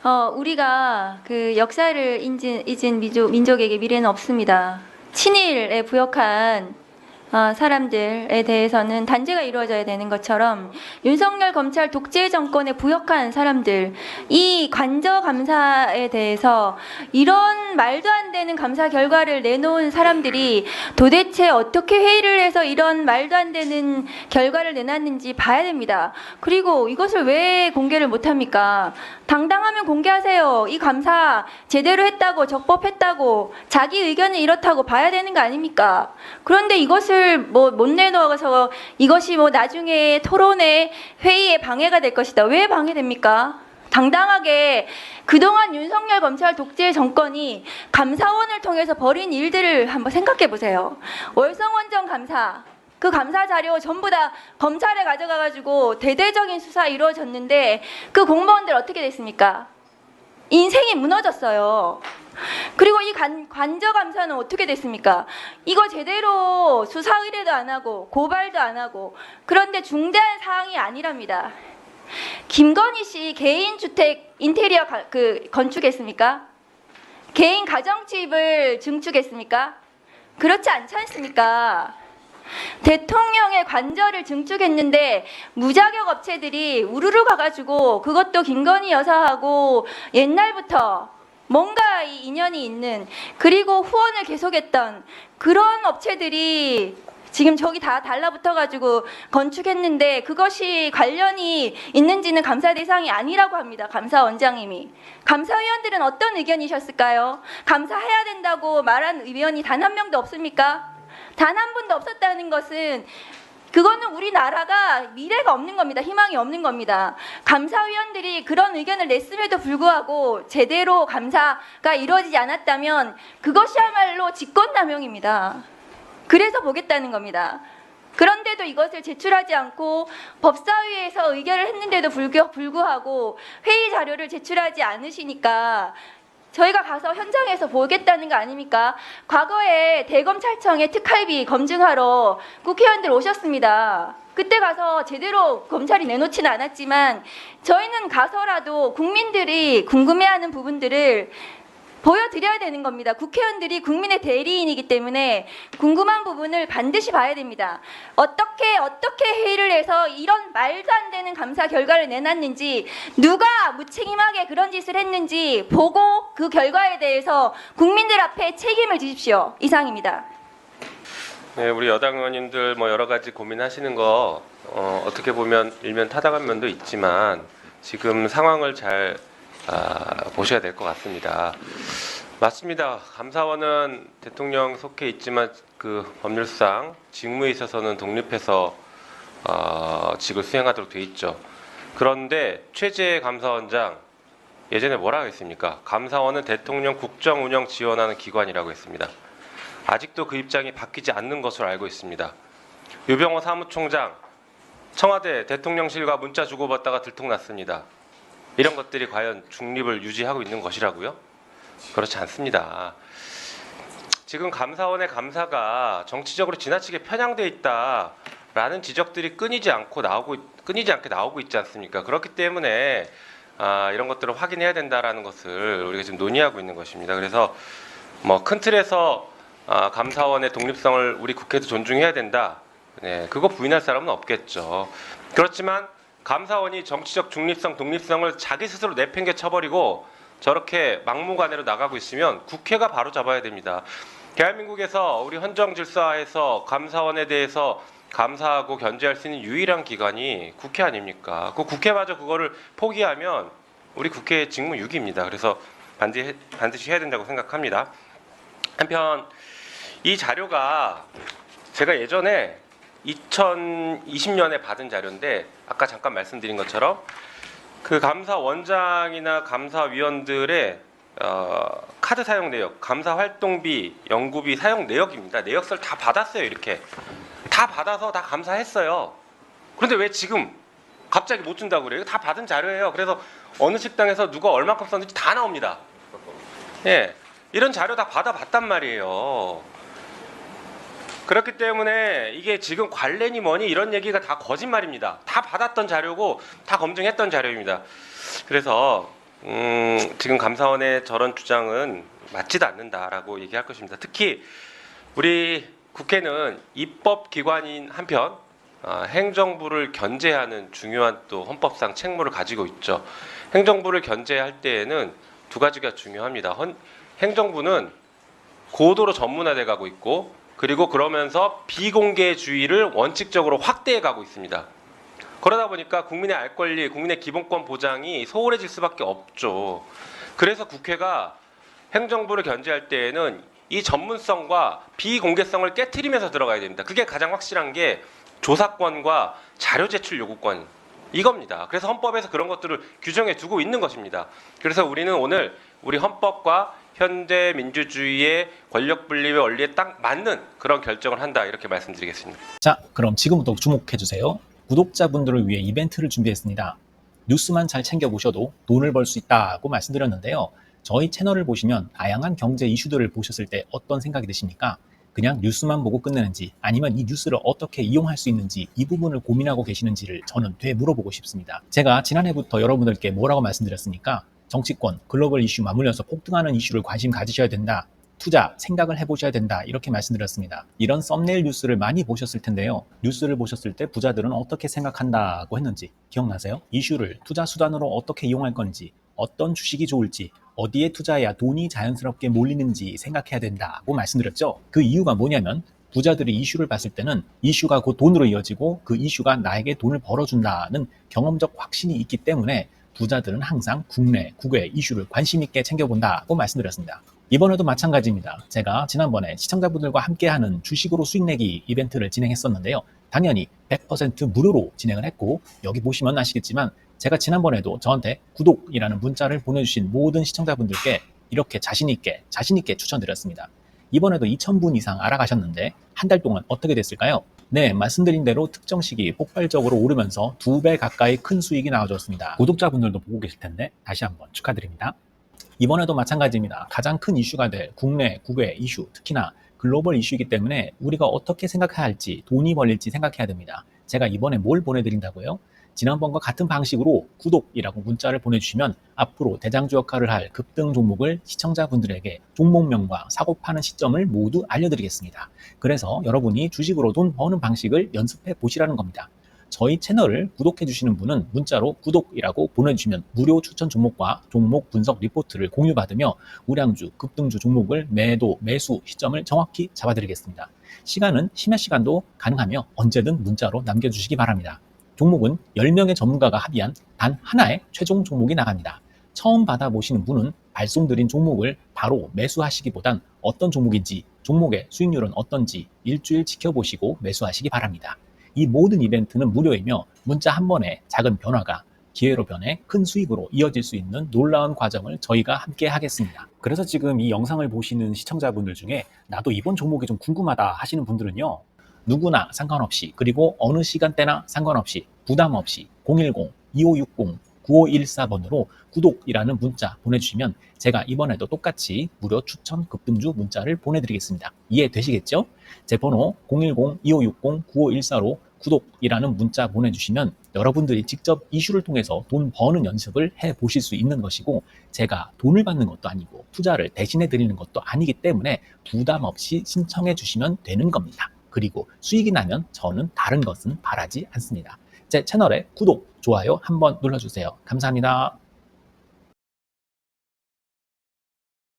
우리가 그 역사를 잊은 민족에게 미래는 없습니다. 친일에 부역한 사람들에 대해서는 단죄가 이루어져야 되는 것처럼 윤석열 검찰 독재 정권에 부역한 사람들, 이 관저 감사에 대해서 이런 말도 안 되는 감사 결과를 내놓은 사람들이 도대체 어떻게 회의를 해서 이런 말도 안 되는 결과를 내놨는지 봐야 됩니다. 그리고 이것을 왜 공개를 못합니까? 당당하면 공개하세요. 이 감사 제대로 했다고, 적법했다고, 자기 의견은 이렇다고 봐야 되는 거 아닙니까? 그런데 이것을 못 내놓아서 이것이 나중에 토론회, 회의에 방해가 될 것이다. 왜 방해됩니까? 당당하게 그동안 윤석열 검찰 독재 정권이 감사원을 통해서 벌인 일들을 한번 생각해 보세요. 월성원전 감사, 그 감사 자료 전부 다 검찰에 가져가가지고 대대적인 수사 이루어졌는데 그 공무원들 어떻게 됐습니까? 인생이 무너졌어요. 그리고 이 관저 감사는 어떻게 됐습니까? 이거 제대로 수사 의뢰도 안 하고 고발도 안 하고, 그런데 중대한 사항이 아니랍니다. 김건희 씨 개인 주택 인테리어 건축했습니까? 개인 가정집을 증축했습니까? 그렇지 않지 않습니까? 대통령의 관저를 증축했는데 무자격 업체들이 우르르 가가지고, 그것도 김건희 여사하고 옛날부터 뭔가 이 인연이 있는, 그리고 후원을 계속했던 그런 업체들이 지금 저기 다 달라붙어가지고 건축했는데 그것이 관련이 있는지는 감사 대상이 아니라고 합니다. 감사원장님이. 감사위원들은 어떤 의견이셨을까요? 감사해야 된다고 말한 의원이 단 한 명도 없습니까? 단 한 분도 없었다는 것은 그거는 우리나라가 미래가 없는 겁니다. 희망이 없는 겁니다. 감사위원들이 그런 의견을 냈음에도 불구하고 제대로 감사가 이루어지지 않았다면 그것이야말로 직권남용입니다. 그래서 보겠다는 겁니다. 그런데도 이것을 제출하지 않고 법사위에서 의결을 했는데도 불구하고 회의 자료를 제출하지 않으시니까 저희가 가서 현장에서 보겠다는 거 아닙니까? 과거에 대검찰청에 특활비 검증하러 국회의원들 오셨습니다. 그때 가서 제대로 검찰이 내놓지는 않았지만 저희는 가서라도 국민들이 궁금해하는 부분들을 보여드려야 되는 겁니다. 국회의원들이 국민의 대리인이기 때문에 궁금한 부분을 반드시 봐야 됩니다. 어떻게 회의를 해서 이런 말도 안 되는 감사 결과를 내놨는지, 누가 무책임하게 그런 짓을 했는지 보고 그 결과에 대해서 국민들 앞에 책임을 지십시오. 이상입니다. 네, 우리 여당 의원님들 여러 가지 고민하시는 거 어떻게 보면 일면 타당한 면도 있지만 지금 상황을 잘 보셔야 될 것 같습니다. 맞습니다. 감사원은 대통령 속해 있지만 그 법률상 직무에 있어서는 독립해서 직을 수행하도록 돼 있죠. 그런데 최재 감사원장 예전에 뭐라고 했습니까? 감사원은 대통령 국정 운영 지원하는 기관이라고 했습니다. 아직도 그 입장이 바뀌지 않는 것으로 알고 있습니다. 유병호 사무총장 청와대 대통령실과 문자 주고받다가 들통났습니다. 이런 것들이 과연 중립을 유지하고 있는 것이라고요? 그렇지 않습니다. 지금 감사원의 감사가 정치적으로 지나치게 편향되어 있다라는 지적들이 끊이지 않게 나오고 있지 않습니까? 그렇기 때문에 이런 것들을 확인해야 된다라는 것을 우리가 지금 논의하고 있는 것입니다. 그래서 큰 틀에서 감사원의 독립성을 우리 국회도 존중해야 된다. 네, 그거 부인할 사람은 없겠죠. 그렇지만 감사원이 정치적 중립성, 독립성을 자기 스스로 내팽개 쳐버리고 저렇게 막무가내로 나가고 있으면 국회가 바로 잡아야 됩니다. 대한민국에서 우리 헌정 질서하에서 감사원에 대해서 감사하고 견제할 수 있는 유일한 기관이 국회 아닙니까? 그 국회마저 그거를 포기하면 우리 국회의 직무 유기입니다. 그래서 반드시 해야 된다고 생각합니다. 한편 이 자료가 제가 예전에 2020년에 받은 자료인데 아까 잠깐 말씀드린 것처럼 그 감사원장이나 감사위원들의 카드 사용 내역, 감사 활동비, 연구비 사용 내역입니다. 내역서를 다 받았어요. 이렇게 다 받아서 다 감사했어요. 그런데 왜 지금 갑자기 못 준다고 그래요? 다 받은 자료예요. 그래서 어느 식당에서 누가 얼마큼 썼는지 다 나옵니다. 예, 이런 자료 다 받아봤단 말이에요. 그렇기 때문에 이게 지금 관례니 뭐니 이런 얘기가 다 거짓말입니다. 다 받았던 자료고 다 검증했던 자료입니다. 그래서 지금 감사원의 저런 주장은 맞지도 않는다라고 얘기할 것입니다. 특히 우리 국회는 입법기관인 한편 행정부를 견제하는 중요한 또 헌법상 책무를 가지고 있죠. 행정부를 견제할 때에는 두 가지가 중요합니다. 행정부는 고도로 전문화돼 가고 있고, 그리고 그러면서 비공개주의를 원칙적으로 확대해 가고 있습니다. 그러다 보니까 국민의 알 권리, 국민의 기본권 보장이 소홀해질 수밖에 없죠. 그래서 국회가 행정부를 견제할 때에는 이 전문성과 비공개성을 깨트리면서 들어가야 됩니다. 그게 가장 확실한 게 조사권과 자료 제출 요구권 이겁니다. 그래서 헌법에서 그런 것들을 규정해 두고 있는 것입니다. 그래서 우리는 오늘 우리 헌법과 현대 민주주의의 권력 분립의 원리에 딱 맞는 그런 결정을 한다, 이렇게 말씀드리겠습니다. 자, 그럼 지금부터 주목해주세요. 구독자분들을 위해 이벤트를 준비했습니다. 뉴스만 잘 챙겨보셔도 돈을 벌 수 있다고 말씀드렸는데요. 저희 채널을 보시면 다양한 경제 이슈들을 보셨을 때 어떤 생각이 드십니까? 그냥 뉴스만 보고 끝내는지, 아니면 이 뉴스를 어떻게 이용할 수 있는지, 이 부분을 고민하고 계시는지를 저는 되물어보고 싶습니다. 제가 지난해부터 여러분들께 뭐라고 말씀드렸습니까? 정치권, 글로벌 이슈 맞물려서 폭등하는 이슈를 관심 가지셔야 된다. 투자, 생각을 해보셔야 된다. 이렇게 말씀드렸습니다. 이런 썸네일 뉴스를 많이 보셨을 텐데요. 뉴스를 보셨을 때 부자들은 어떻게 생각한다고 했는지 기억나세요? 이슈를 투자 수단으로 어떻게 이용할 건지, 어떤 주식이 좋을지, 어디에 투자해야 돈이 자연스럽게 몰리는지 생각해야 된다고 말씀드렸죠. 그 이유가 뭐냐면 부자들이 이슈를 봤을 때는 이슈가 곧 돈으로 이어지고 그 이슈가 나에게 돈을 벌어준다는 경험적 확신이 있기 때문에 부자들은 항상 국내, 국외 이슈를 관심 있게 챙겨본다고 말씀드렸습니다. 이번에도 마찬가지입니다. 제가 지난번에 시청자분들과 함께하는 주식으로 수익 내기 이벤트를 진행했었는데요. 당연히 100% 무료로 진행을 했고, 여기 보시면 아시겠지만 제가 지난번에도 저한테 구독이라는 문자를 보내주신 모든 시청자분들께 이렇게 자신있게 추천드렸습니다. 이번에도 2,000분 이상 알아가셨는데 한 달 동안 어떻게 됐을까요? 네, 말씀드린 대로 특정 시기 폭발적으로 오르면서 2배 가까이 큰 수익이 나와줬습니다. 구독자분들도 보고 계실 텐데 다시 한번 축하드립니다. 이번에도 마찬가지입니다. 가장 큰 이슈가 될 국내, 국외 이슈, 특히나 글로벌 이슈이기 때문에 우리가 어떻게 생각해야 할지, 돈이 벌릴지 생각해야 됩니다. 제가 이번에 뭘 보내드린다고요? 지난번과 같은 방식으로 구독이라고 문자를 보내주시면 앞으로 대장주 역할을 할 급등 종목을 시청자분들에게 종목명과 사고 파는 시점을 모두 알려드리겠습니다. 그래서 여러분이 주식으로 돈 버는 방식을 연습해 보시라는 겁니다. 저희 채널을 구독해 주시는 분은 문자로 구독이라고 보내주시면 무료 추천 종목과 종목 분석 리포트를 공유받으며 우량주, 급등주 종목을 매도, 매수 시점을 정확히 잡아드리겠습니다. 시간은 심야 시간도 가능하며 언제든 문자로 남겨주시기 바랍니다. 종목은 10명의 전문가가 합의한 단 하나의 최종 종목이 나갑니다. 처음 받아보시는 분은 발송드린 종목을 바로 매수하시기보단 어떤 종목인지, 종목의 수익률은 어떤지 일주일 지켜보시고 매수하시기 바랍니다. 이 모든 이벤트는 무료이며 문자 한 번에 작은 변화가 기회로 변해 큰 수익으로 이어질 수 있는 놀라운 과정을 저희가 함께 하겠습니다. 그래서 지금 이 영상을 보시는 시청자분들 중에 나도 이번 종목이 좀 궁금하다 하시는 분들은요, 누구나 상관없이, 그리고 어느 시간대나 상관없이 부담 없이 010-2560-9514번으로 구독이라는 문자 보내주시면 제가 이번에도 똑같이 무료 추천 급등주 문자를 보내드리겠습니다. 이해되시겠죠? 제 번호 010-2560-9514로 구독이라는 문자 보내주시면 여러분들이 직접 이슈를 통해서 돈 버는 연습을 해보실 수 있는 것이고, 제가 돈을 받는 것도 아니고 투자를 대신해 드리는 것도 아니기 때문에 부담 없이 신청해 주시면 되는 겁니다. 그리고 수익이 나면 저는 다른 것은 바라지 않습니다. 제 채널에 구독, 좋아요 한번 눌러주세요. 감사합니다.